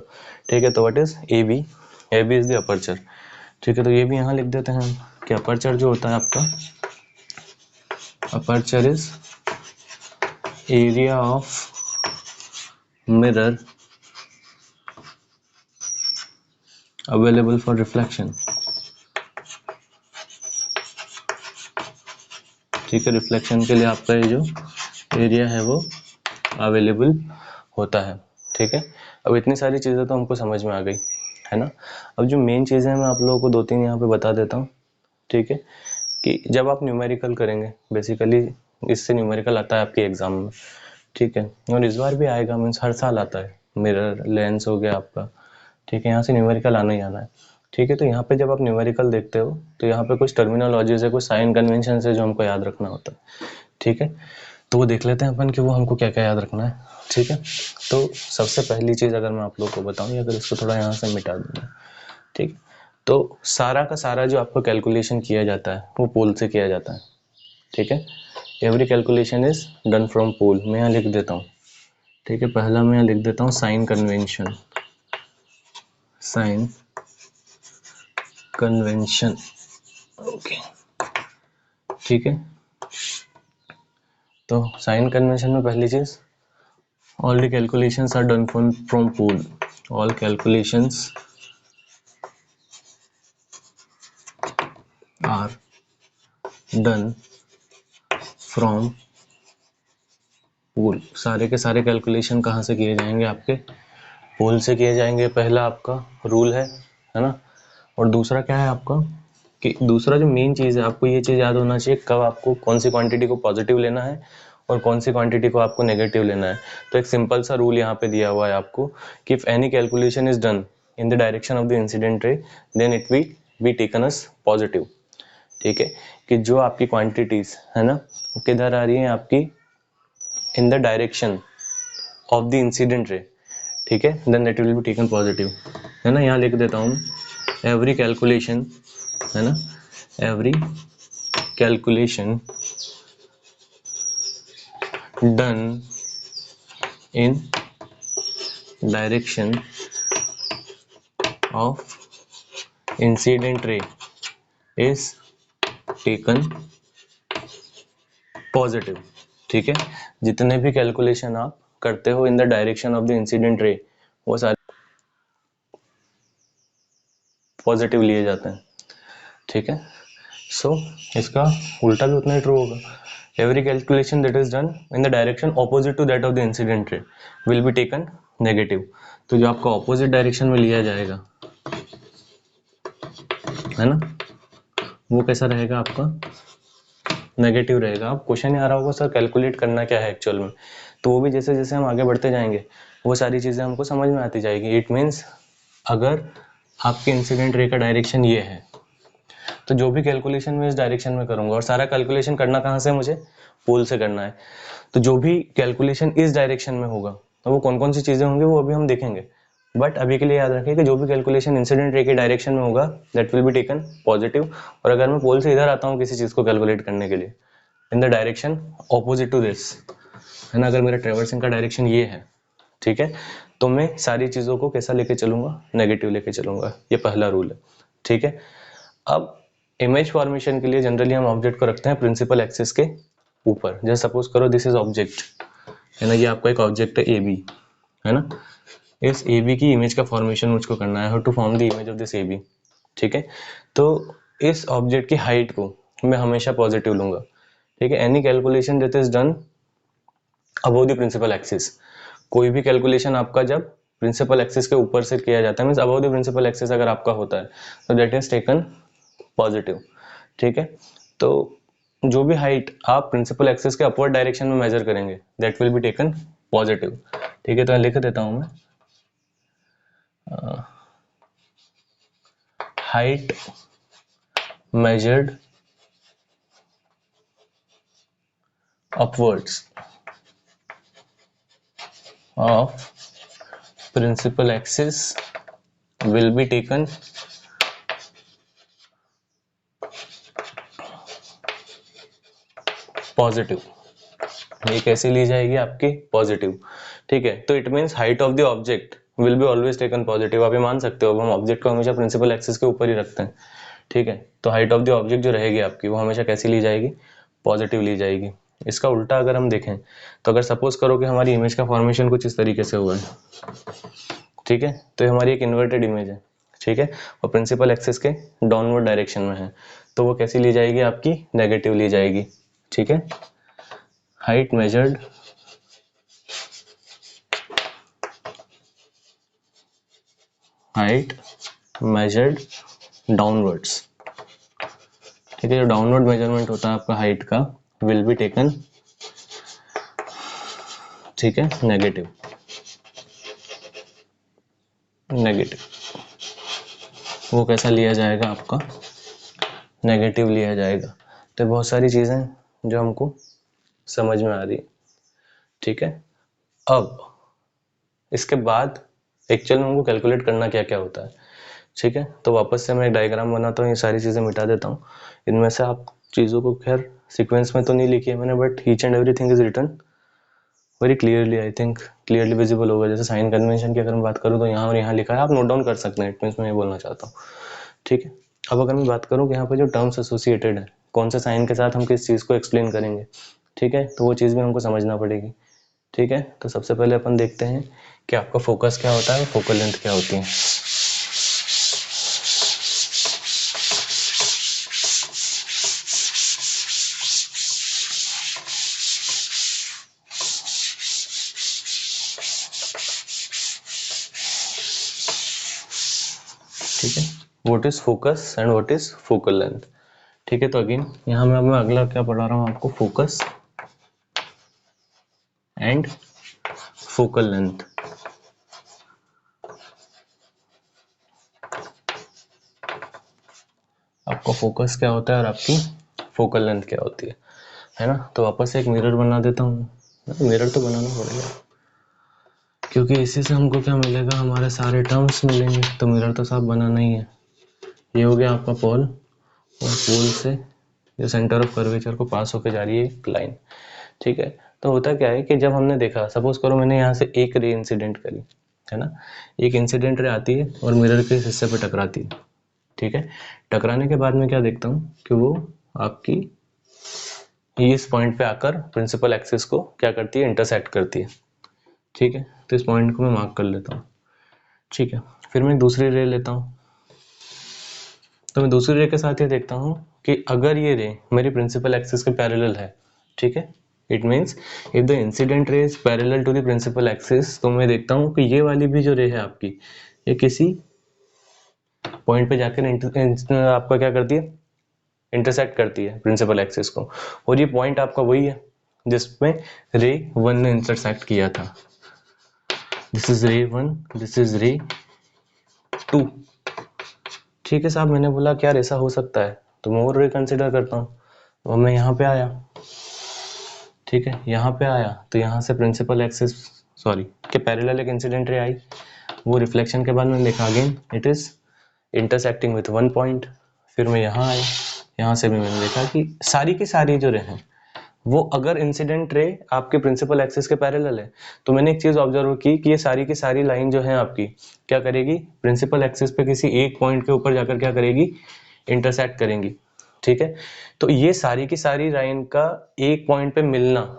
[SPEAKER 1] ठीक है। तो what is A B, A B is the aperture, ठीक है। तो ये भी यहाँ लिख देते हैं हम कि अपर्चर जो होता है आपका, aperture is area of mirror available for reflection, ठीक है। रिफ्लेक्शन के लिए आपका ये जो एरिया है वो अवेलेबल होता है, ठीक है। अब इतनी सारी चीज़ें तो हमको समझ में आ गई है ना। अब जो मेन चीज़ें हैं मैं आप लोगों को दो तीन यहाँ पे बता देता हूँ, ठीक है। कि जब आप न्यूमेरिकल करेंगे, बेसिकली इससे न्यूमेरिकल आता है आपके एग्जाम में, ठीक है। और इस बार भी आएगा, मीन्स हर साल आता है। मिरर लेंस हो गया आपका, ठीक है, यहाँ से न्यूमेरिकल आना ही आना है, ठीक है। तो यहाँ पे जब आप न्यूमेरिकल देखते हो तो यहाँ पे कुछ टर्मिनोलॉजीज है, कुछ साइन कन्वेंशन है जो हमको याद रखना होता है, ठीक है। तो वो देख लेते हैं अपन कि वो हमको क्या क्या याद रखना है, ठीक है। तो सबसे पहली चीज़ अगर मैं आप लोग को बताऊँ, अगर इसको थोड़ा यहाँ से मिटा दूँगा, ठीक। तो सारा का सारा जो आपको कैलकुलेशन किया जाता है वो पोल से किया जाता है, ठीक है। Every calculation is done from pole. मैं यहाँ लिख देता हूँ, ठीक है। पहला मैं यहाँ लिख देता हूँ sign convention, sign convention, okay, ठीक है। तो साइन कन्वेंशन में पहली चीज, all the calculations are done from pole, all calculations are done from pole. सारे के सारे कैलकुलेशन कहाँ से किए जाएंगे, आपके पोल से किए जाएंगे। पहला आपका रूल है ना। और दूसरा क्या है आपका, कि दूसरा जो मेन चीज़ है, आपको ये चीज़ याद होना चाहिए कब आपको कौन सी क्वांटिटी को पॉजिटिव लेना है और कौन सी क्वांटिटी को आपको नेगेटिव लेना है। तो एक सिंपल सा रूल यहाँ पे दिया हुआ है आपको कि if any calculation is done in the direction of the incident ray then it will be taken as positive, ठीक है। कि जो आपकी क्वांटिटीज है ना वो किधर आ रही है आपकी, in the direction of the incident ray, ठीक है, then that will be taken positive, है ना। यहाँ लिख देता हूँ एवरी कैलकुलेशन, है ना, every calculation done in direction of incident ray is taken positive, ठीक है। जितने भी कैलकुलेशन आप करते हो इन the direction of the incident रे वो सारे पॉजिटिव लिए जाते हैं, ठीक है। सो इसका उल्टा भी उतना ही ट्रू होगा। Every calculation that is done in the direction opposite to that of the incident ray will be taken negative. तो जो आपका ऑपोजिट डायरेक्शन में लिया जाएगा, है ना, वो कैसा रहेगा आपका, नेगेटिव रहेगा। आप क्वेश्चन आ रहा होगा सर कैलकुलेट करना क्या है एक्चुअल में, तो वो भी जैसे जैसे हम आगे बढ़ते जाएंगे वो सारी चीज़ें हमको समझ में आती जाएगी। इट मीन्स अगर आपके इंसिडेंट रे का डायरेक्शन ये है तो जो भी कैलकुलेशन मैं इस डायरेक्शन में करूंगा, और सारा कैलकुलेशन करना कहाँ से, मुझे पोल से करना है, तो जो भी कैलकुलेशन इस डायरेक्शन में होगा तो वो कौन कौन सी चीज़ें होंगी वो अभी हम देखेंगे। बट अभी के लिए याद रखिए कि जो भी कैलकुलेशन इंसिडेंट रे के डायरेक्शन में होगा that will be taken positive. और अगर मैं पोल से इधर आता हूँ किसी चीज़ को कैलकुलेट करने के लिए in the direction opposite to this, है ना, अगर मेरा ट्रेवर्सिंग का डायरेक्शन ये है ठीक है। तो मैं सारी चीज़ों को कैसा लेके चलूँगा, नेगेटिव लेके चलूँगा, ये पहला रूल है, ठीक है। अब इमेज फॉर्मेशन के लिए जनरली हम ऑब्जेक्ट को रखते हैं प्रिंसिपल एक्सिस के ऊपर। जैसे सपोज करो दिस इज ऑब्जेक्ट, है ना, ये आपका एक ऑब्जेक्ट है ए बी, है ना। इस ए बी की इमेज का फॉर्मेशन मुझको करना है, how to form the image of this A B, ठीक है। तो इस ऑब्जेक्ट की हाइट को मैं हमेशा पॉजिटिव लूंगा, ठीक है। Any calculation that is done above the principal axis, कोई भी कैलकुलेशन आपका जब प्रिंसिपल एक्सिस के ऊपर से किया जाता है, means above the principal axis अगर आपका होता है तो दैट इज टेकन पॉजिटिव, ठीक है। तो जो भी हाइट आप प्रिंसिपल एक्सिस के अपवर्ड डायरेक्शन में मेजर करेंगे that will be taken positive, ठीक है। तो मैं लिख देता हूं मैं height measured upwards of principal axis will be taken positive. ये कैसे ली जाएगी आपकी पॉजिटिव, ठीक है। तो it means height of the object will be always taken positive. आप ये मान सकते हो, हम ऑब्जेक्ट को हमेशा प्रिंसिपल एक्सिस के ऊपर ही रखते हैं, ठीक है। तो हाइट ऑफ द ऑब्जेक्ट जो रहेगी आपकी वो हमेशा कैसी ली जाएगी, पॉजिटिव ली जाएगी। इसका उल्टा अगर हम देखें तो अगर सपोज करो कि हमारी इमेज का फॉर्मेशन कुछ इस तरीके से हुआ है, ठीक है, तो ये हमारी एक इन्वर्टेड इमेज है, ठीक है, और प्रिंसिपल एक्सिस के डाउनवर्ड डायरेक्शन में है, तो वो कैसी ली जाएगी आपकी, नेगेटिव ली जाएगी, ठीक है। हाइट मेजर्ड डाउनवर्ड्स, ठीक है। जो डाउनवर्ड मेजरमेंट होता है आपका हाइट का विल बी टेकन, ठीक है, नेगेटिव। वो कैसा लिया जाएगा आपका, नेगेटिव लिया जाएगा। तो बहुत सारी चीजें जो हमको समझ में आ रही है, ठीक है। अब इसके बाद एक्चुअल में हमको कैलकुलेट करना क्या क्या होता है, ठीक है। तो वापस से मैं एक डायग्राम बनाता हूँ, ये सारी चीज़ें मिटा देता हूँ। इनमें से आप चीज़ों को खैर सीक्वेंस में तो नहीं लिखी है मैंने, but each and everything is written very clearly, I think clearly visible होगा। जैसे साइन कन्वेंशन की अगर मैं बात करूँ तो यहाँ और यहाँ लिखा है, आप नोट डाउन कर सकते हैं, इट मीन्स मैं ये बोलना चाहता हूँ, ठीक है। अब अगर मैं बात करूँ कि यहाँ पे जो टर्म्स एसोसिएटेड है, कौन से साइन के साथ हम किस चीज़ को एक्सप्लेन करेंगे, ठीक है, तो वो चीज़ भी हमको समझना पड़ेगी, ठीक है। तो सबसे पहले अपन देखते हैं कि आपका फोकस क्या होता है, फोकल लेंथ क्या होती है। ठीक है, what is focus and what is focal length, ठीक है। तो अगेन यहाँ मैं अगला क्या पढ़ा रहा हूँ आपको, फोकस एंड फोकल लेंथ। आपका फोकस क्या होता है और आपकी फोकल लेंथ क्या होती है ना। तो वापस से एक मिरर बना देता हूँ, मिरर तो बनाना पड़ेगा क्योंकि इसी से हमको क्या मिलेगा, हमारे सारे टर्म्स मिलेंगे। तो मिरर तो साफ बनाना ही है। ये हो गया आपका पोल, और पोल से जो सेंटर ऑफ कर्वेचर को पास होकर जा रही है एक लाइन, ठीक है। तो होता क्या है कि जब हमने देखा, सपोज करो मैंने यहाँ से एक रे इंसिडेंट करी, है ना, एक इंसिडेंट रे आती है और मिरर के हिस्से पे टकराती है, ठीक है। टकराने के बाद में क्या देखता हूँ कि वो आपकी इस पॉइंट पे आकर प्रिंसिपल एक्सिस को क्या करती है, इंटरसेक्ट करती है, ठीक है। तो इस पॉइंट को मैं मार्क कर लेता हूँ, ठीक है। फिर मैं दूसरी रे लेता हूँ, तो मैं दूसरी रे के साथ ये देखता हूँ कि अगर ये रे मेरी प्रिंसिपल एक्सिस के पैरेलल है, ठीक है, it means if the incident ray is parallel to the principal axis, तो मैं देखता हूँ कि ये वाली भी जो रे है आपकी, ये किसी पॉइंट पे जाकर आपका क्या करती है, इंटरसेक्ट करती है प्रिंसिपल एक्सिस को। और ये पॉइंट आपका वही है जिसमें रे 1 ने इंटरसेक्ट किया था। दिस इज रे 1, दिस इज रे 2, ठीक है साहब। मैंने बोला क्या ऐसा हो सकता है, तो मैं और रे कंसिडर करता हूँ। और मैं यहाँ पे आया, ठीक है, यहाँ पे आया तो यहाँ से प्रिंसिपल एक्सिस सॉरी के पैरेलल एक इंसिडेंट रे आई, वो रिफ्लेक्शन के बाद मैंने देखा again it is intersecting with 1 point. फिर मैं यहाँ आया, यहाँ से भी मैंने देखा कि सारी की सारी जो रे हैं वो अगर इंसिडेंट रे आपके प्रिंसिपल एक्सिस के पैरेलल है तो मैंने एक चीज ऑब्जर्व की कि ये सारी की सारी लाइन जो है आपकी क्या करेगी, प्रिंसिपल एक्सिस पे किसी एक पॉइंट के ऊपर जाकर क्या करेगी, इंटरसेक्ट करेंगी। ठीक है, तो ये सारी की सारी लाइन का एक पॉइंट पे मिलना,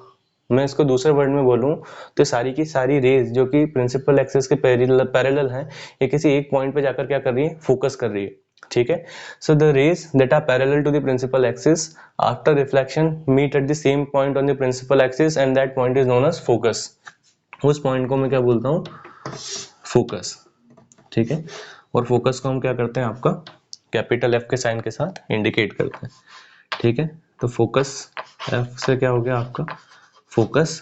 [SPEAKER 1] मैं इसको दूसरे वर्ड में बोलूं तो सारी की सारी रेज जो कि प्रिंसिपल एक्सिस के पैरेलल हैं, ये किसी एक पॉइंट पे जाकर क्या कर रही है, फोकस कर रही है। ठीक है, so the rays that are parallel to the principal axis after reflection meet at the same point on the principal axis and that point is known as focus। उस पॉइंट को मैं क्या बोलता हूँ, फोकस। ठीक है, और फोकस को हम क्या करते हैं, आपका कैपिटल एफ के साइन के साथ इंडिकेट करते हैं। ठीक है, तो फोकस एफ से क्या हो गया आपका, फोकस।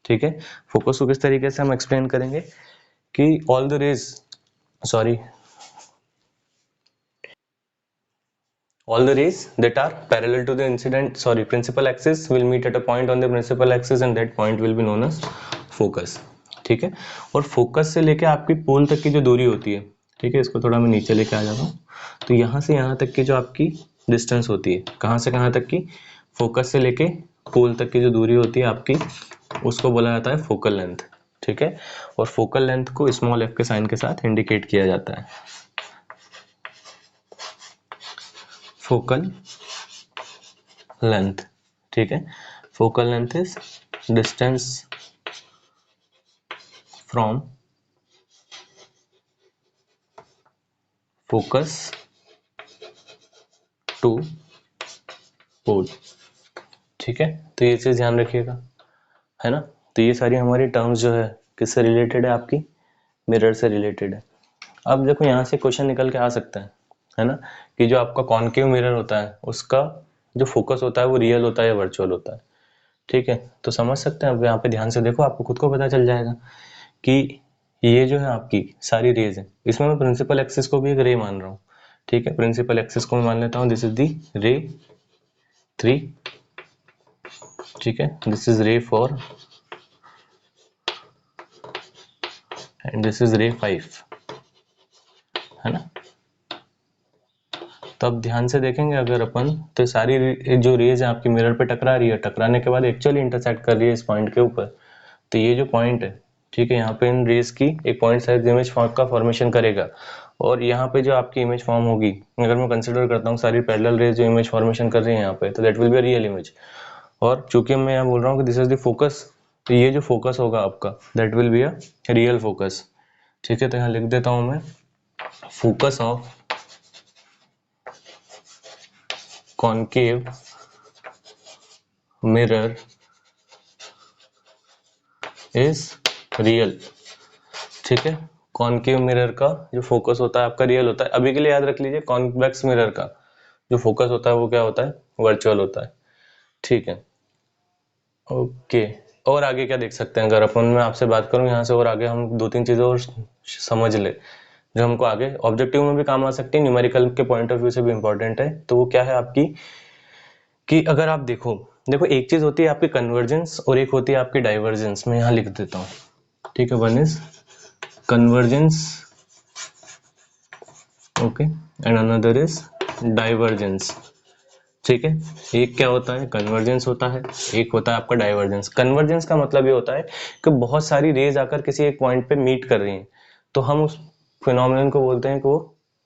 [SPEAKER 1] ठीक है, फोकस को किस तरीके से हम एक्सप्लेन करेंगे कि all the rays, sorry, all the rays that are parallel to the principal axis will meet at a point on the principal axis and that point will be known as focus। ठीक है, और focus से लेके आपकी पोल तक की जो दूरी होती है, ठीक है, इसको थोड़ा मैं नीचे लेके आ जाता हूँ, तो यहाँ से यहाँ तक की जो आपकी डिस्टेंस होती है, कहाँ से कहाँ तक की, फोकस से लेके पोल तक की जो दूरी होती है आपकी, उसको बोला जाता है फोकल लेंथ। ठीक है, और फोकल लेंथ को स्मॉल एफ के साइन के साथ इंडिकेट किया जाता है, फोकल लेंथ। ठीक है, focal length is distance from focus to pole. ठीक है, तो ये चीज ध्यान रखिएगा, है ना। तो ये सारी हमारी टर्म्स जो है किससे रिलेटेड है, आपकी मिरर से रिलेटेड है। अब देखो यहाँ से क्वेश्चन निकल के आ सकता है ना, कि जो आपका कॉनकेव मिरर होता है उसका जो फोकस होता है वो रियल होता है या वर्चुअल होता है। ठीक है, तो समझ सकते हैं। अब यहाँ पे ध्यान से देखो, आपको खुद को पता चल जाएगा कि ये जो है आपकी सारी रेज है, इसमें मैं प्रिंसिपल एक्सिस को भी एक रे मान रहा हूँ। ठीक है, प्रिंसिपल एक्सिस को मैं मान लेता हूँ, दिस इज दी रे 3। ठीक है, दिस इज रे 4 एंड दिस इज रे 5, है ना। तो अब ध्यान से देखेंगे अगर अपन, तो सारी जो रेज है आपकी मिरर पे टकरा रही है, टकराने के बाद एक्चुअली इंटरसेक्ट कर रही है इस पॉइंट के ऊपर। तो ये जो पॉइंट है, ठीक है, यहाँ पे इन रेज की एक पॉइंट साइज इमेज का फॉर्मेशन करेगा, और यहाँ पे जो आपकी इमेज फॉर्म होगी, अगर मैं कंसिडर करता हूँ सारी पैरेलल रेज जो इमेज फॉर्मेशन कर रही है यहाँ पे, तो that will be a real image. और चूंकि मैं यहाँ बोल रहा हूँ कि दिस इज द फोकस, तो ये जो फोकस होगा आपका that will be a real focus. ठीक है, तो यहाँ लिख देता हूँ मैं, focus of concave mirror is real. ठीक है, कॉनकेव मिरर का जो फोकस होता है आपका रियल होता है। अभी के लिए याद रख लीजिए, कॉन्वेक्स मिरर का जो फोकस होता है वो क्या होता है, वर्चुअल होता है। ठीक है, ओके। और आगे क्या देख सकते हैं, अगर अपन, मैं आपसे बात करूं यहाँ से और आगे, हम दो तीन चीजें और समझ ले जो हमको आगे ऑब्जेक्टिव में भी काम आ सकती है, न्यूमेरिकल के पॉइंट ऑफ व्यू से भी इंपॉर्टेंट है। तो वो क्या है आपकी, कि अगर आप देखो देखो एक चीज होती है आपकी कन्वर्जेंस और एक होती है आपकी डाइवर्जेंस। मैं यहाँ लिख देता हूँ, ठीक है, one is convergence, okay, and another is divergence. ठीक है, एक क्या होता है, कन्वर्जेंस होता है, एक होता है आपका डाइवर्जेंस। कन्वर्जेंस का मतलब ये होता है कि बहुत सारी रेज आकर किसी एक पॉइंट पे मीट कर रही हैं, तो हम उस फिनोमिनन को बोलते हैं कि वो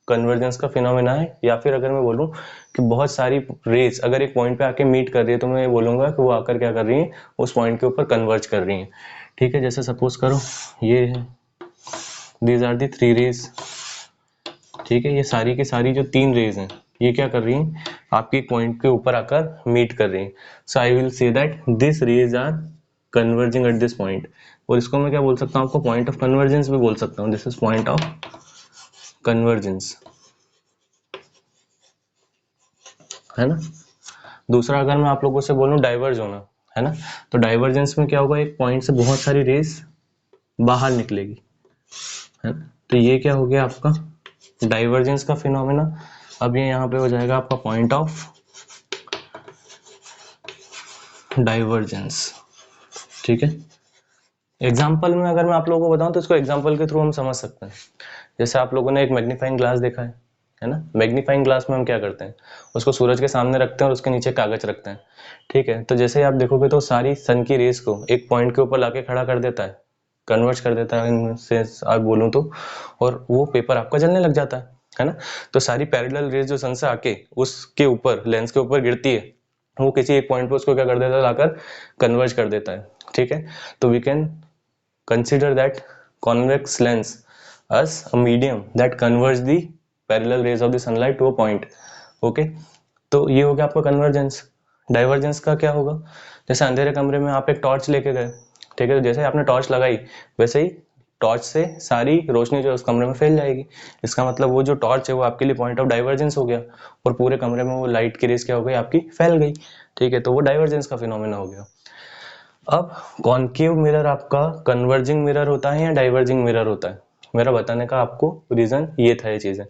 [SPEAKER 1] कन्वर्जेंस का फिनोमिना है। या फिर अगर मैं बोलूं कि बहुत सारी रेज अगर एक पॉइंट पे आके मीट कर रही है, तो मैं ये बोलूंगा कि वो आकर क्या कर रही है, उस पॉइंट के ऊपर कन्वर्ज कर रही है। ठीक है, जैसे सपोज करो ये है, दीज आर दी 3 रेज। ठीक है, ये सारी की सारी जो 3 रेज हैं, ये क्या कर रही हैं, आपकी पॉइंट के ऊपर आकर मीट कर रही हैं। So I will say that this rays are converging at this point. और इसको मैं क्या बोल सकता हूँ, आपको पॉइंट ऑफ कन्वर्जेंस भी बोल सकता हूँ, this is point of convergence, है ना। दूसरा अगर मैं आप लोगों से बोलूं डाइवर्ज होना, है ना, तो डाइवर्जेंस में क्या होगा, एक पॉइंट से बहुत सारी रेज बाहर निकलेगी, है ना। तो ये क्या हो गया आपका डाइवर्जेंस का फिनोमेना। अब ये यहाँ पे हो जाएगा आपका पॉइंट ऑफ डाइवर्जेंस। ठीक है, एग्जाम्पल में अगर मैं आप लोगों को बताऊं तो इसको एग्जाम्पल के थ्रू हम समझ सकते हैं। जैसे आप लोगों ने एक मैग्नीफाइंग ग्लास देखा है ना, मैग्नीफाइंग ग्लास में हम क्या करते हैं, उसको सूरज के सामने रखते हैं और उसके नीचे कागज रखते हैं, ठीक है। तो जैसे ही आप देखोगे तो सारी सन की रेस को एक पॉइंट के ऊपर लाके खड़ा कर देता है, कन्वर्ट कर देता है इनसे आप बोलूँ तो, और वो पेपर आपका जलने लग जाता है ना। तो सारी पैरेलल रेस जो सन से आके उसके ऊपर लेंस के ऊपर गिरती है, वो किसी एक पॉइंट पे उसको क्या कर देता है, लाकर कन्वर्ज कर देता है, ठीक है। तो we can consider that convex lens as a medium that converts the parallel rays of the sunlight to a point, okay. तो ये हो गया आपका कन्वर्जेंस। डाइवर्जेंस का क्या होगा, जैसे अंधेरे कमरे में आप एक टॉर्च लेके गए, ठीक है, तो जैसे आपने टॉर्च लगाई वैसे ही टॉर्च से सारी रोशनी जो है उस कमरे में फैल जाएगी। इसका मतलब वो जो टॉर्च है वो आपके लिए पॉइंट ऑफ डाइवर्जेंस हो गया, और पूरे कमरे में वो लाइट की रेस क्या हो गई, आपकी फैल गई, ठीक है। तो वो डाइवर्जेंस का फिनोमेना हो गया। अब कॉनकेव मिरर आपका कन्वर्जिंग मिरर होता है या डाइवर्जिंग मिरर होता है, मेरा बताने का आपको रीजन ये था ये चीजें।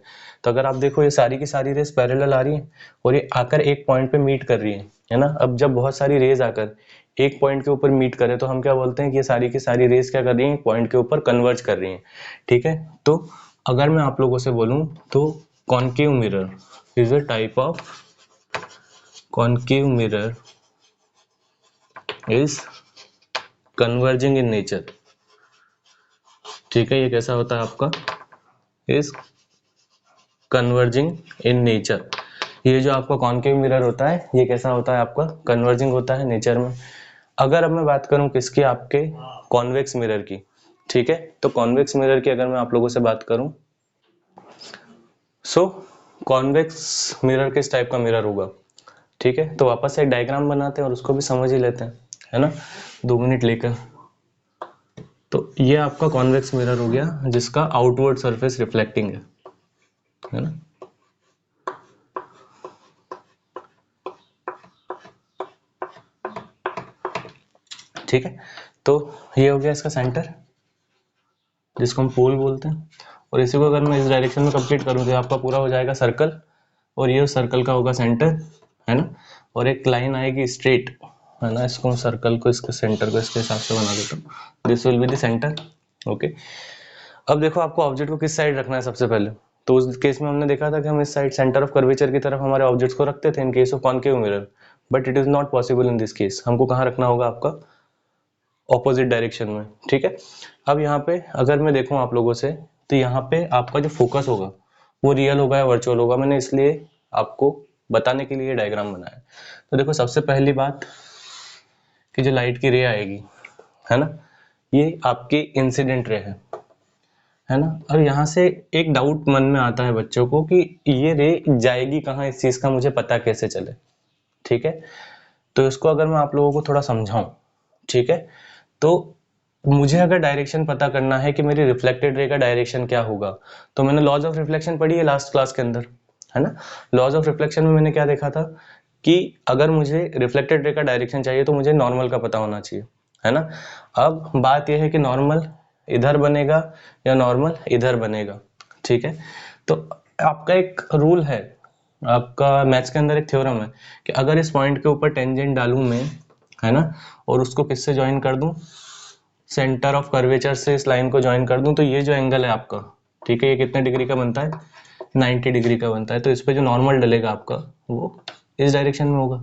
[SPEAKER 1] तो अगर आप देखो ये सारी की सारी रेस पैरेलल आ रही है और ये आकर एक पॉइंट पे मीट कर रही है ना। अब जब बहुत सारी रेज आकर एक पॉइंट के ऊपर मीट करे तो हम क्या बोलते हैं कि ये सारी की सारी रेस क्या कर रही है, पॉइंट के ऊपर कन्वर्ज कर रही है, ठीक है। तो अगर मैं आप लोगों से बोलूं तो concave mirror is a type of concave mirror is converging in nature, ठीक है। ये कैसा होता है आपका, इज कन्वर्जिंग इन नेचर। ये जो आपका कॉनकेव मिरर होता है ये कैसा होता है, आपका कन्वर्जिंग होता है नेचर में। अगर अब मैं बात करूं किसकी, आपके कॉन्वेक्स मिरर की, ठीक है। तो कॉन्वेक्स मिरर की अगर मैं आप लोगों से बात करूं, सो कॉन्वेक्स मिरर किस टाइप का मिरर होगा, ठीक है। तो वापस से एक डायग्राम बनाते हैं और उसको भी समझ ही लेते हैं, है ना, 2 मिनट लेकर। तो ये आपका कॉन्वेक्स मिरर हो गया जिसका आउटवर्ड सरफेस रिफ्लेक्टिंग है ना। ठीक है, तो ये हो गया इसका सेंटर जिसको हम पोल बोलते हैं, और इसी को अगर मैं इस डायरेक्शन में कंप्लीट करूँ तो आपका पूरा हो जाएगा सर्कल, और ये सर्कल का होगा सेंटर, है ना। और एक लाइन आएगी स्ट्रेट, है ना, इसको सर्कल को इसके सेंटर को इसके हिसाब से बना देता हूँ, this will be the centre, okay. अब देखो आपको ऑब्जेक्ट को किस साइड रखना है सबसे पहले। तो उस केस में हमने देखा था कि हम इस साइड सेंटर ऑफ कर्वेचर की तरफ हमारे ऑब्जेक्ट्स को रखते थे in case of concave mirror, but it is not possible in this case. हमको कहाँ रखना होगा, आपका ऑपोजिट डायरेक्शन में, ठीक है। अब यहाँ पे अगर मैं देखूं आप लोगों से, तो यहाँ पे आपका जो फोकस होगा वो रियल होगा या वर्चुअल होगा, मैंने इसलिए आपको बताने के लिए डायग्राम बनाया। तो देखो सबसे पहली बात कि जो लाइट की रे आएगी, है ना, ये आपकी इंसिडेंट रे है ना। अब यहाँ से एक डाउट मन में आता है बच्चों को कि ये रे जाएगी कहाँ, इस चीज का मुझे पता कैसे चले, ठीक है। तो इसको अगर मैं आप लोगों को थोड़ा समझाऊं, ठीक है, तो मुझे अगर डायरेक्शन पता करना है कि मेरी रिफ्लेक्टेड रे का डायरेक्शन क्या होगा, तो मैंने लॉज ऑफ रिफ्लेक्शन पढ़ी है लास्ट क्लास के अंदर, है ना। लॉज ऑफ रिफ्लेक्शन में मैंने क्या देखा था कि अगर मुझे रिफ्लेक्टेड रे का डायरेक्शन चाहिए तो मुझे नॉर्मल का पता होना चाहिए, है ना। अब बात यह है कि नॉर्मल इधर बनेगा या नॉर्मल इधर बनेगा, ठीक है। तो आपका एक रूल है, आपका मैथ्स के अंदर एक थ्योरम है कि अगर इस पॉइंट के ऊपर टेंजेंट डालूं मैं, है ना, और उसको किससे ज्वाइन कर दूं, सेंटर ऑफ कर्वेचर से इस लाइन को ज्वाइन कर दूं, तो ये जो एंगल है आपका, ठीक है, ये कितने डिग्री का बनता है, 90 डिग्री का बनता है। तो इस पे जो नॉर्मल डलेगा आपका वो इस डायरेक्शन में होगा,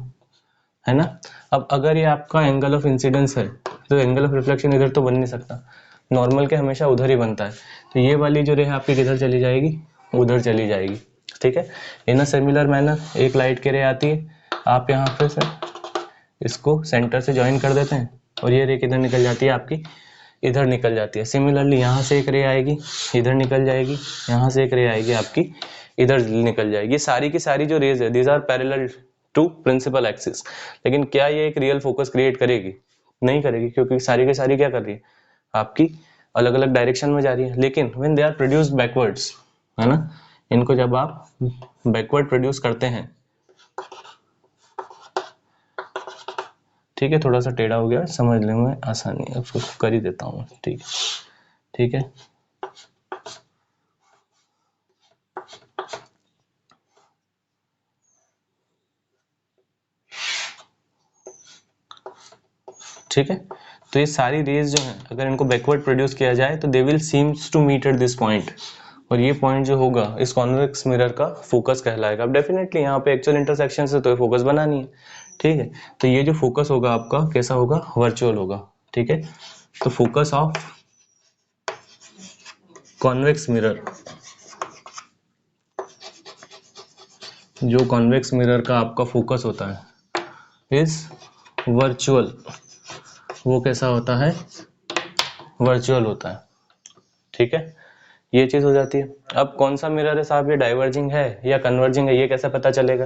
[SPEAKER 1] है ना। अब अगर ये आपका एंगल ऑफ इंसिडेंस है तो एंगल ऑफ रिफ्लेक्शन इधर तो बन नहीं सकता, नॉर्मल के हमेशा उधर ही बनता है। तो ये वाली जो रे है आपकी किधर चली जाएगी, उधर चली जाएगी, ठीक है। इन अ सिमिलर मैनर एक लाइट की रे आती है, आप यहाँ पे से इसको सेंटर से ज्वाइन कर देते हैं और ये रे किधर निकल जाती है आपकी, इधर निकल जाती है। सिमिलरली यहाँ से एक रे आएगी, इधर निकल जाएगी, यहाँ से एक रे आएगी आपकी, इधर निकल जाएगी। सारी की सारी जो रेज है these are parallel to principal axis. लेकिन क्या ये एक रियल फोकस क्रिएट करेगी, नहीं करेगी, क्योंकि सारी की सारी क्या कर रही है, आपकी अलग अलग डायरेक्शन में जा रही है। लेकिन when they are produced backwards, है ना, इनको जब आप बैकवर्ड प्रोड्यूस करते हैं, ठीक है, थोड़ा सा टेढ़ा हो गया, समझ लेंगे में आसानी है, उसको कर ही देता हूँ, ठीक है, ठीक है। ठीक है, तो ये सारी रेज जो है अगर इनको बैकवर्ड प्रोड्यूस किया जाए तो they will seems to meet at this point, और ये पॉइंट जो होगा इस कॉन्वेक्स मिरर का फोकस कहलाएगा। अब डेफिनेटली यहाँ पे एक्चुअल इंटरसेक्शन से तो फोकस बना नहीं है, ठीक है। तो ये जो फोकस होगा आपका कैसा होगा, वर्चुअल होगा, ठीक है। तो फोकस ऑफ कॉन्वेक्स मिरर, जो कॉन्वेक्स मिरर का आपका फोकस होता है इज वर्चुअल, वो कैसा होता है, वर्चुअल होता है, ठीक है। ये चीज हो जाती है। अब कौन सा मिरर है साहब, ये डाइवर्जिंग है या कन्वर्जिंग है, ये कैसे पता चलेगा,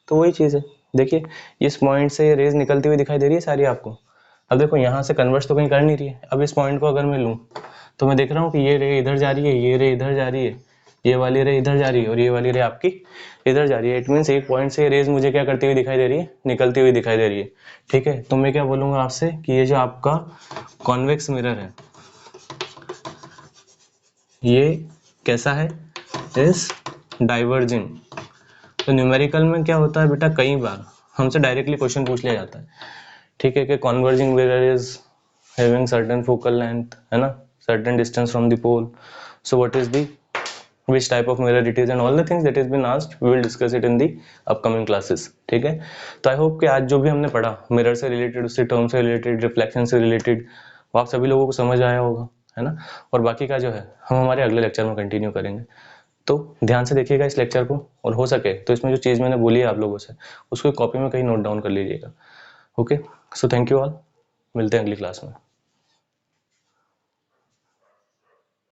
[SPEAKER 1] तो वही चीज है। देखिए इस पॉइंट से ये रेज निकलती हुई दिखाई दे रही है सारी आपको। अब देखो यहाँ से कन्वर्ज तो कहीं कर नहीं रही है। अब इस पॉइंट को अगर मैं लूँ तो मैं देख रहा हूँ कि ये रे इधर जा रही है, ये रे इधर जा रही है, ये वाली रे इधर जा रही है और ये वाली रे आपकी इधर जा रही है। इट मीन्स एक पॉइंट से रेज मुझे क्या करती हुई दिखाई दे रही है, निकलती हुई दिखाई दे रही है, ठीक है। तो मैं क्या बोलूंगा आपसे कि ये जो आपका कॉन्वेक्स मिरर है ये कैसा है, इज डाइवर्जिंग। तो न्यूमेरिकल में क्या होता है बेटा, कई बार हमसे डायरेक्टली क्वेश्चन पूछ लिया जाता है, ठीक है, कि converging mirror is having certain focal length, है ना, certain distance from the pole, so what is the which type of mirror it is and all the things that has been asked we will discuss it in the upcoming classes, ठीक है। तो I hope कि आज जो भी हमने पढ़ा mirror से रिलेटेड, उससे टर्म से रिलेटेड, रिफ्लेक्शन से रिलेटेड, वो आप सभी लोगों को समझ आया होगा, है ना। और बाकी का जो है हम हमारे अगले लेक्चर में कंटिन्यू करेंगे। तो ध्यान से देखिएगा इस लेक्चर को, और हो सके तो इसमें जो चीज़ मैंने बोली है आप लोगों से उसको कॉपी में कहीं नोट डाउन कर लीजिएगा। Okay, so thank you all, मिलते हैं अगली क्लास में।